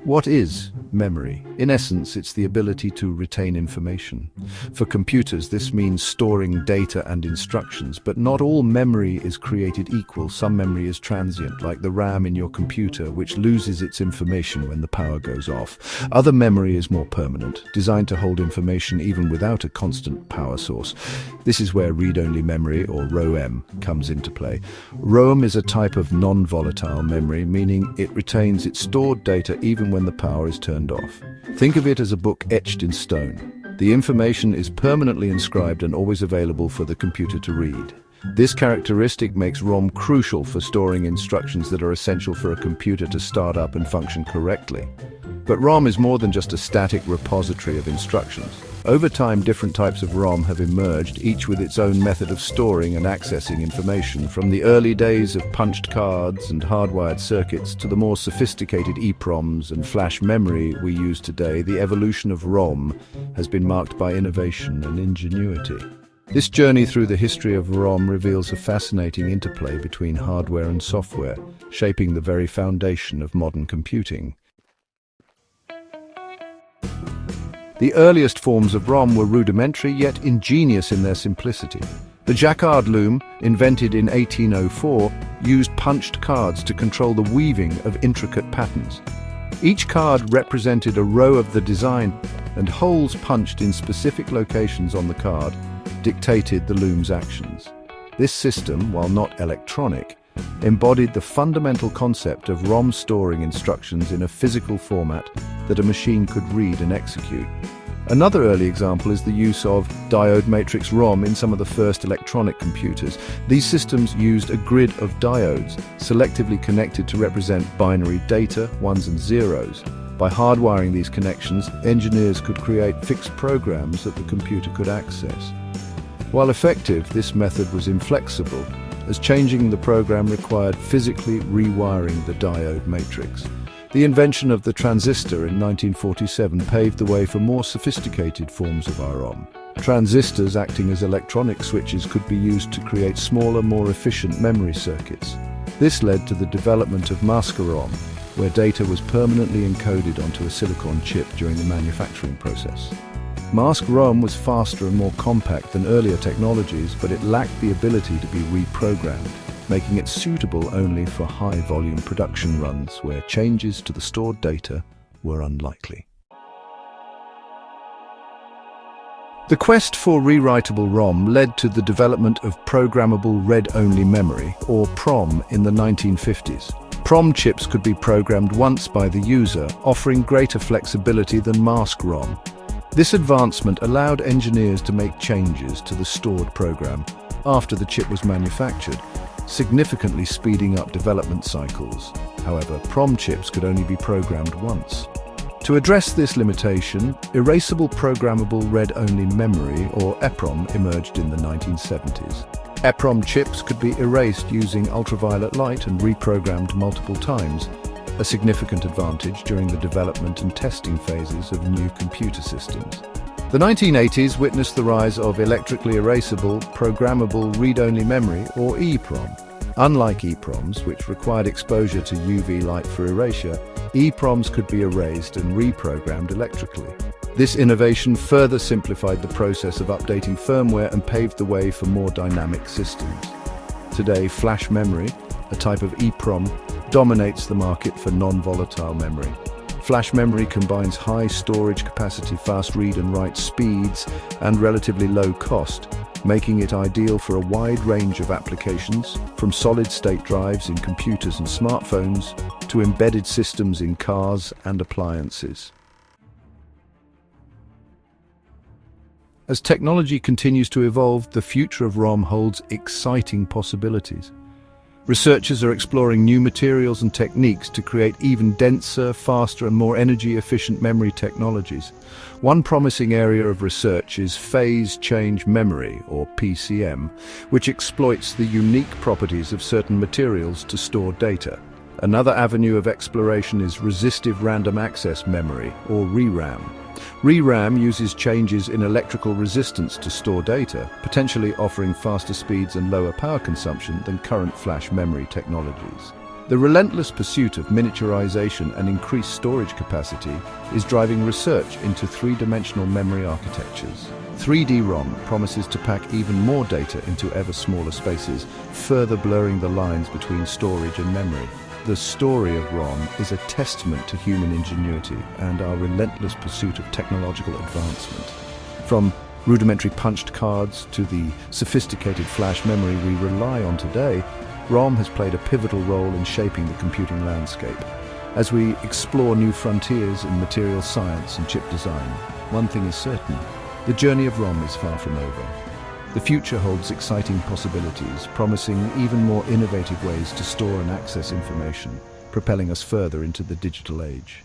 What is memory? In essence, it's the ability to retain information. For computers, this means storing data and instructions, but not all memory is created equal. Some memory is transient, like the RAM in your computer, which loses its information when the power goes off. Other memory is more permanent, designed to hold information even without a constant power source. This is where read-only memory, or ROM, comes into play. ROM is a type of non-volatile memory, meaning it retains its stored data even when the power is turned off. Think of it as a book etched in stone. The information is permanently inscribed and always available for the computer to read. This characteristic makes ROM crucial for storing instructions that are essential for a computer to start up and function correctly. But ROM is more than just a static repository of instructions. Over time, different types of ROM have emerged, each with its own method of storing and accessing information. From the early days of punched cards and hardwired circuits to the more sophisticated EPROMs and flash memory we use today, the evolution of ROM has been marked by innovation and ingenuity. This journey through the history of ROM reveals a fascinating interplay between hardware and software, shaping the very foundation of modern computing. The earliest forms of ROM were rudimentary yet ingenious in their simplicity. The Jacquard loom, invented in 1804, used punched cards to control the weaving of intricate patterns. Each card represented a row of the design, and holes punched in specific locations on the card dictated the loom's actions. This system, while not electronic, embodied the fundamental concept of ROM storing instructions in a physical format that a machine could read and execute. Another early example is the use of diode matrix ROM in some of the first electronic computers. These systems used a grid of diodes, selectively connected to represent binary data, ones and zeros. By hardwiring these connections, engineers could create fixed programs that the computer could access. While effective, this method was inflexible, as changing the program required physically rewiring the diode matrix. The invention of the transistor in 1947 paved the way for more sophisticated forms of ROM. Transistors, acting as electronic switches, could be used to create smaller, more efficient memory circuits. This led to the development of mask ROM, where data was permanently encoded onto a silicon chip during the manufacturing process. Mask ROM was faster and more compact than earlier technologies, but it lacked the ability to be reprogrammed, making it suitable only for high-volume production runs where changes to the stored data were unlikely. The quest for rewritable ROM led to the development of programmable read-only memory, or PROM, in the 1950s. PROM chips could be programmed once by the user, offering greater flexibility than mask ROM. This advancement allowed engineers to make changes to the stored program after the chip was manufactured, significantly speeding up development cycles. However, PROM chips could only be programmed once. To address this limitation, erasable programmable read-only memory, or EPROM, emerged in the 1970s. EPROM chips could be erased using ultraviolet light and reprogrammed multiple times, a significant advantage during the development and testing phases of new computer systems. The 1980s witnessed the rise of electrically erasable, programmable read-only memory, or EPROM. Unlike EPROMs, which required exposure to UV light for erasure, EPROMs could be erased and reprogrammed electrically. This innovation further simplified the process of updating firmware and paved the way for more dynamic systems. Today, flash memory, a type of EPROM, dominates the market for non-volatile memory. Flash memory combines high storage capacity, fast read and write speeds, and relatively low cost, making it ideal for a wide range of applications, from solid-state drives in computers and smartphones to embedded systems in cars and appliances. As technology continues to evolve, the future of ROM holds exciting possibilities. Researchers are exploring new materials and techniques to create even denser, faster, and more energy-efficient memory technologies. One promising area of research is phase change memory, or PCM, which exploits the unique properties of certain materials to store data. Another avenue of exploration is resistive random access memory, or ReRAM. ReRAM uses changes in electrical resistance to store data, potentially offering faster speeds and lower power consumption than current flash memory technologies. The relentless pursuit of miniaturization and increased storage capacity is driving research into three-dimensional memory architectures. 3D ROM promises to pack even more data into ever smaller spaces, further blurring the lines between storage and memory. The story of ROM is a testament to human ingenuity and our relentless pursuit of technological advancement. From rudimentary punched cards to the sophisticated flash memory we rely on today, ROM has played a pivotal role in shaping the computing landscape. As we explore new frontiers in material science and chip design, one thing is certain: the journey of ROM is far from over. The future holds exciting possibilities, promising even more innovative ways to store and access information, propelling us further into the digital age.